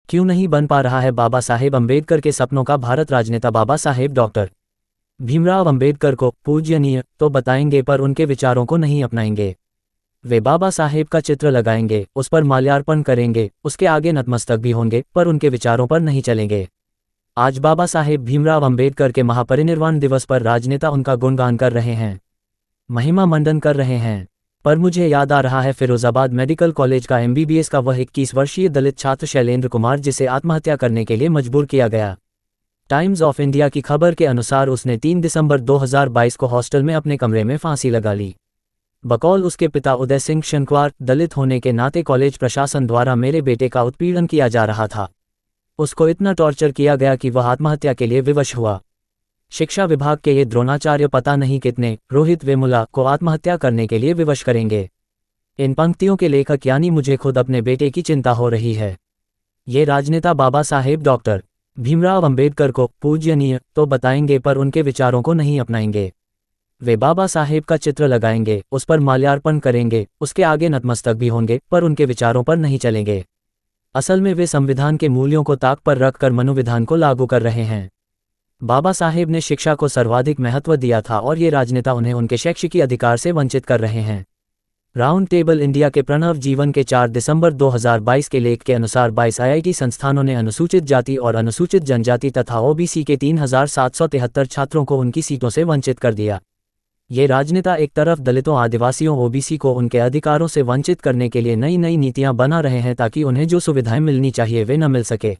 क्यों नहीं बन पा रहा है बाबा साहेब अम्बेडकर के सपनों का भारत? राजनेता बाबा साहेब डॉक्टर भीमराव अम्बेडकर को पूज्यनीय तो बताएंगे पर उनके विचारों को नहीं अपनाएंगे। वे बाबा साहेब का चित्र लगाएंगे, उस पर माल्यार्पण करेंगे, उसके आगे नतमस्तक भी होंगे, पर उनके विचारों पर नहीं चलेंगे। आज बाबा साहेब भीमराव अम्बेडकर के महापरिनिर्वाण दिवस पर राजनेता उनका गुणगान कर रहे हैं, महिमा मंडन कर रहे हैं। पर मुझे याद आ रहा है फिरोजाबाद मेडिकल कॉलेज का MBBS का वह 21 वर्षीय दलित छात्र शैलेंद्र कुमार, जिसे आत्महत्या करने के लिए मजबूर किया गया। टाइम्स ऑफ इंडिया की खबर के अनुसार उसने 3 दिसंबर 2022 को हॉस्टल में अपने कमरे में फांसी लगा ली। बकौल उसके पिता उदय सिंह शंकवार, दलित होने के नाते कॉलेज प्रशासन द्वारा मेरे बेटे का उत्पीड़न किया जा रहा था। उसको इतना टॉर्चर किया गया कि वह आत्महत्या के लिए विवश हुआ। शिक्षा विभाग के ये द्रोणाचार्य पता नहीं कितने रोहित वेमुला को आत्महत्या करने के लिए विवश करेंगे। इन पंक्तियों के लेखक यानी मुझे खुद अपने बेटे की चिंता हो रही है। ये राजनेता बाबा साहेब डॉक्टर भीमराव अम्बेडकर को पूज्यनीय तो बताएंगे पर उनके विचारों को नहीं अपनाएंगे। वे बाबा साहेब का चित्र लगाएंगे, उस पर माल्यार्पण करेंगे, उसके आगे नतमस्तक भी होंगे, पर उनके विचारों पर नहीं चलेंगे। असल में वे संविधान के मूल्यों को ताक पर रखकर मनोविधान को लागू कर रहे हैं। बाबा साहेब ने शिक्षा को सर्वाधिक महत्व दिया था और ये राजनेता उन्हें उनके शैक्षिकी अधिकार से वंचित कर रहे हैं। राउंड टेबल इंडिया के प्रणव जीवन के 4 दिसंबर 2022 के लेख के अनुसार 22 IIT संस्थानों ने अनुसूचित जाति और अनुसूचित जनजाति तथा OBC के 3773 छात्रों को उनकी सीटों से वंचित कर दिया। ये राजनेता एक तरफ दलितों, आदिवासियों, OBC को उनके अधिकारों से वंचित करने के लिए नई नई नीतियां बना रहे हैं ताकि उन्हें जो सुविधाएं मिलनी चाहिए वे न मिल सके।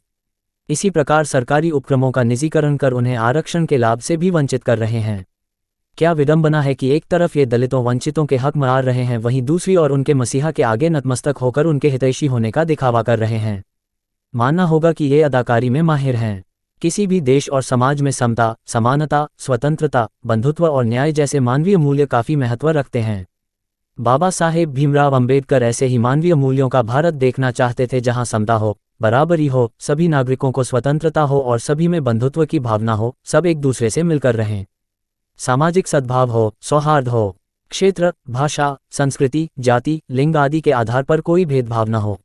इसी प्रकार सरकारी उपक्रमों का निजीकरण कर उन्हें आरक्षण के लाभ से भी वंचित कर रहे हैं। क्या विडंबना है कि एक तरफ ये दलितों वंचितों के हक मार रहे हैं, वहीं दूसरी ओर उनके मसीहा के आगे नतमस्तक होकर उनके हितैषी होने का दिखावा कर रहे हैं। मानना होगा कि ये अदाकारी में माहिर हैं। किसी भी देश और समाज में समता, समानता, स्वतंत्रता, बंधुत्व और न्याय जैसे मानवीय मूल्य काफ़ी महत्व रखते हैं। बाबा साहेब भीमराव अम्बेडकर ऐसे ही मानवीय मूल्यों का भारत देखना चाहते थे जहां समता हो, बराबरी हो, सभी नागरिकों को स्वतंत्रता हो और सभी में बंधुत्व की भावना हो, सब एक दूसरे से मिलकर रहें। सामाजिक सद्भाव हो, सौहार्द हो, क्षेत्र, भाषा, संस्कृति, जाति, लिंग आदि के आधार पर कोई भेदभाव न हो,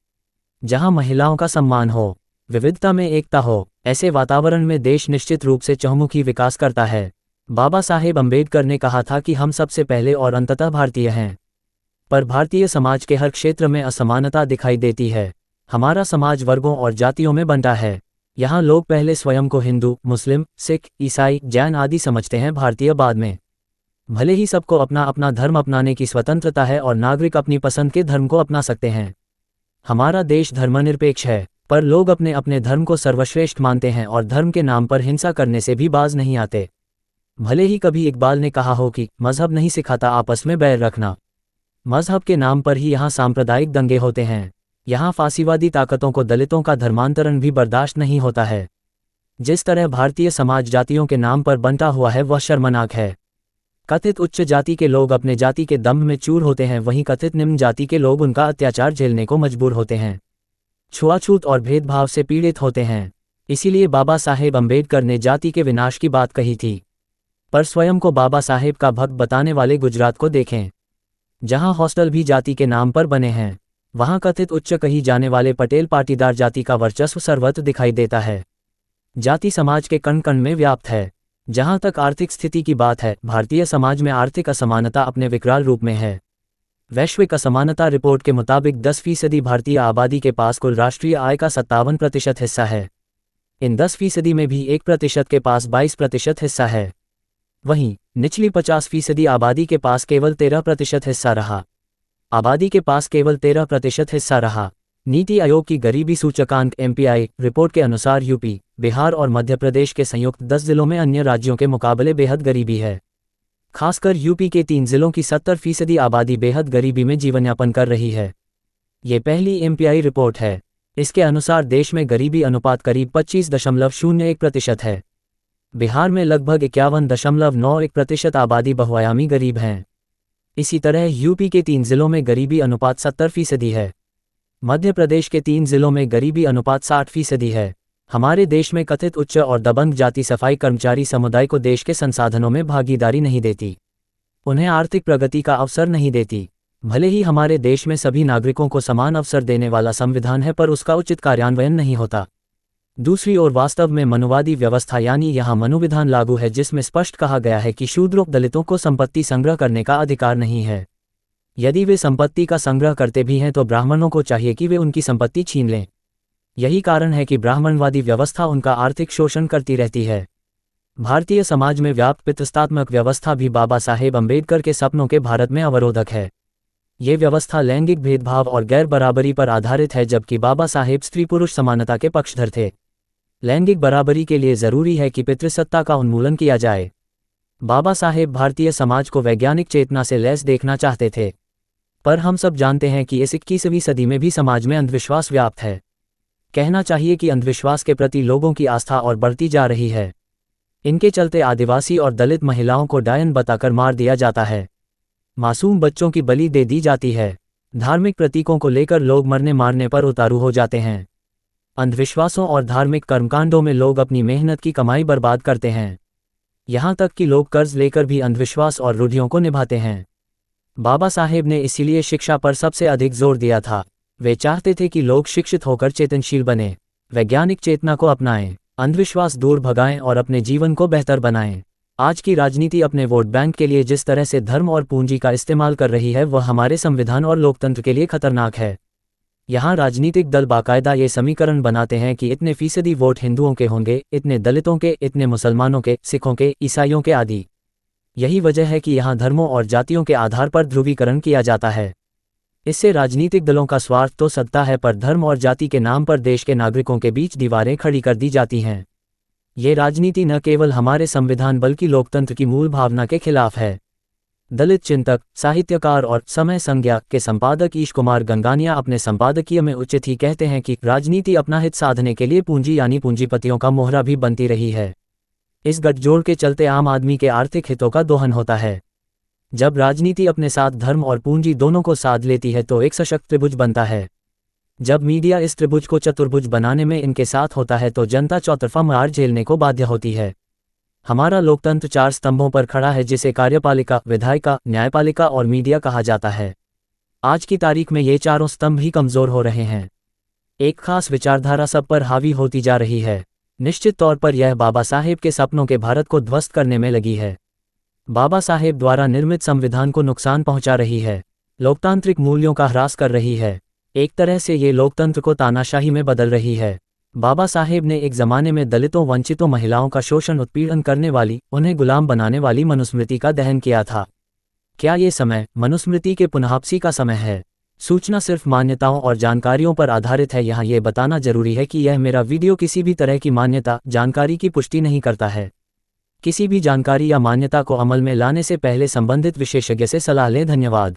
जहां महिलाओं का सम्मान हो, विविधता में एकता हो। ऐसे वातावरण में देश निश्चित रूप से चहुमुखी विकास करता है। बाबा साहेब अम्बेडकर ने कहा था कि हम सबसे पहले और अंततः भारतीय हैं। पर भारतीय समाज के हर क्षेत्र में असमानता दिखाई देती है। हमारा समाज वर्गों और जातियों में बंटा है। यहाँ लोग पहले स्वयं को हिंदू, मुस्लिम, सिख, ईसाई, जैन आदि समझते हैं, भारतीय बाद में। भले ही सबको अपना अपना धर्म अपनाने की स्वतंत्रता है और नागरिक अपनी पसंद के धर्म को अपना सकते हैं। हमारा देश धर्मनिरपेक्ष है, पर लोग अपने अपने धर्म को सर्वश्रेष्ठ मानते हैं और धर्म के नाम पर हिंसा करने से भी बाज नहीं आते। भले ही कभी इकबाल ने कहा हो कि मजहब नहीं सिखाता आपस में बैर रखना, मजहब के नाम पर ही यहाँ सांप्रदायिक दंगे होते हैं। यहाँ फांसीवादी ताकतों को दलितों का धर्मांतरण भी बर्दाश्त नहीं होता है। जिस तरह भारतीय समाज जातियों के नाम पर बंटा हुआ है वह शर्मनाक है। कथित उच्च जाति के लोग अपने जाति के दम्भ में चूर होते हैं, वहीं कथित निम्न जाति के लोग उनका अत्याचार झेलने को मजबूर होते हैं, छुआछूत और भेदभाव से पीड़ित होते हैं। इसीलिए बाबा साहेब अम्बेडकर ने जाति के विनाश की बात कही थी। पर स्वयं को बाबा साहेब का भक्त बताने वाले गुजरात को देखें, जहां हॉस्टल भी जाति के नाम पर बने हैं। वहां कथित उच्च कही जाने वाले पटेल पाटीदार जाति का वर्चस्व सर्वत्र दिखाई देता है। जाति समाज के कण कण में व्याप्त है। जहां तक आर्थिक स्थिति की बात है, भारतीय समाज में आर्थिक असमानता अपने विकराल रूप में है। वैश्विक असमानता रिपोर्ट के मुताबिक 10% भारतीय आबादी के पास कुल राष्ट्रीय आय का 57% हिस्सा है। इन 10% में भी 1% के पास 22% हिस्सा है। वहीं निचली 50% आबादी के पास केवल 13% हिस्सा रहा। आबादी के पास केवल 13% हिस्सा रहा। नीति आयोग की गरीबी सूचकांक MPI रिपोर्ट के अनुसार यूपी, बिहार और मध्य प्रदेश के संयुक्त 10 जिलों में अन्य राज्यों के मुकाबले बेहद गरीबी है। खासकर यूपी के 3 जिलों की 70% आबादी बेहद गरीबी में जीवनयापन कर रही है। ये पहली MPI रिपोर्ट है। इसके अनुसार देश में गरीबी अनुपात करीब 25.01% है। बिहार में लगभग 51.91% आबादी बहुआयामी गरीब हैं। इसी तरह यूपी के 3 जिलों में गरीबी अनुपात 70% है। मध्य प्रदेश के 3 जिलों में गरीबी अनुपात 60% है। हमारे देश में कथित उच्च और दबंग जाति सफाई कर्मचारी समुदाय को देश के संसाधनों में भागीदारी नहीं देती, उन्हें आर्थिक प्रगति का अवसर नहीं देती। भले ही हमारे देश में सभी नागरिकों को समान अवसर देने वाला संविधान है, पर उसका उचित कार्यान्वयन नहीं होता। दूसरी ओर वास्तव में मनुवादी व्यवस्था यानी यहाँ मनुविधान लागू है जिसमें स्पष्ट कहा गया है कि शूद्रों दलितों को संपत्ति संग्रह करने का अधिकार नहीं है। यदि वे संपत्ति का संग्रह करते भी हैं तो ब्राह्मणों को चाहिए कि वे उनकी संपत्ति छीन लें। यही कारण है कि ब्राह्मणवादी व्यवस्था उनका आर्थिक शोषण करती रहती है। भारतीय समाज में व्याप्त पितृसत्तात्मक व्यवस्था भी बाबा साहेब अम्बेडकर के सपनों के भारत में अवरोधक है। ये व्यवस्था लैंगिक भेदभाव और गैर बराबरी पर आधारित है, जबकि बाबा साहेब स्त्री पुरुष समानता के पक्षधर थे। लैंगिक बराबरी के लिए जरूरी है कि पितृसत्ता का उन्मूलन किया जाए। बाबा साहेब भारतीय समाज को वैज्ञानिक चेतना से लैस देखना चाहते थे, पर हम सब जानते हैं कि इस 21वीं सदी में भी समाज में अंधविश्वास व्याप्त है। कहना चाहिए कि अंधविश्वास के प्रति लोगों की आस्था और बढ़ती जा रही है। इनके चलते आदिवासी और दलित महिलाओं को डायन बताकर मार दिया जाता है। मासूम बच्चों की बलि दे दी जाती है। धार्मिक प्रतीकों को लेकर लोग मरने मारने पर उतारू हो जाते हैं। अंधविश्वासों और धार्मिक कर्मकांडों में लोग अपनी मेहनत की कमाई बर्बाद करते हैं। यहाँ तक कि लोग कर्ज लेकर भी अंधविश्वास और रूढ़ियों को निभाते हैं। बाबा साहेब ने इसीलिए शिक्षा पर सबसे अधिक जोर दिया था। वे चाहते थे कि लोग शिक्षित होकर चेतनशील बने, वैज्ञानिक चेतना को अपनाएं, अंधविश्वास दूर भगाएं और अपने जीवन को बेहतर बनाएं। आज की राजनीति अपने वोट बैंक के लिए जिस तरह से धर्म और पूंजी का इस्तेमाल कर रही है वह हमारे संविधान और लोकतंत्र के लिए खतरनाक है। यहाँ राजनीतिक दल बाकायदा ये समीकरण बनाते हैं कि इतने फीसदी वोट हिंदुओं के होंगे, इतने दलितों के, इतने मुसलमानों के, सिखों के, ईसाइयों के आदि। यही वजह है कि यहाँ धर्मों और जातियों के आधार पर ध्रुवीकरण किया जाता है। इससे राजनीतिक दलों का स्वार्थ तो सत्ता है, पर धर्म और जाति के नाम पर देश के नागरिकों के बीच दीवारें खड़ी कर दी जाती हैं। ये राजनीति न केवल हमारे संविधान बल्कि लोकतंत्र की मूल भावना के खिलाफ है। दलित चिंतक, साहित्यकार और समय संज्ञा के संपादक ईश कुमार गंगानिया अपने संपादकीय में उचित ही कहते हैं कि राजनीति अपना हित साधने के लिए पूंजी यानी पूंजीपतियों का मोहरा भी बनती रही है। इस गठजोड़ के चलते आम आदमी के आर्थिक हितों का दोहन होता है। जब राजनीति अपने साथ धर्म और पूंजी दोनों को साध लेती है तो एक सशक्त त्रिभुज बनता है। जब मीडिया इस त्रिभुज को चतुर्भुज बनाने में इनके साथ होता है तो जनता चौतरफा मार झेलने को बाध्य होती है। हमारा लोकतंत्र 4 स्तंभों पर खड़ा है जिसे कार्यपालिका, विधायिका, न्यायपालिका और मीडिया कहा जाता है। आज की तारीख में ये चारों स्तंभ ही कमजोर हो रहे हैं। एक खास विचारधारा सब पर हावी होती जा रही है। निश्चित तौर पर यह बाबा साहेब के सपनों के भारत को ध्वस्त करने में लगी है। बाबा साहेब द्वारा निर्मित संविधान को नुकसान पहुंचा रही है, लोकतांत्रिक मूल्यों का ह्रास कर रही है। एक तरह से ये लोकतंत्र को तानाशाही में बदल रही है। बाबा साहेब ने एक जमाने में दलितों, वंचितों, महिलाओं का शोषण, उत्पीड़न करने वाली, उन्हें गुलाम बनाने वाली मनुस्मृति का दहन किया था। क्या ये समय मनुस्मृति के पुनःवापसी का समय है? सूचना सिर्फ मान्यताओं और जानकारियों पर आधारित है। यहाँ ये बताना जरूरी है कि यह मेरा वीडियो किसी भी तरह की मान्यता, जानकारी की पुष्टि नहीं करता है। किसी भी जानकारी या मान्यता को अमल में लाने से पहले संबंधित विशेषज्ञ से सलाह लें। धन्यवाद।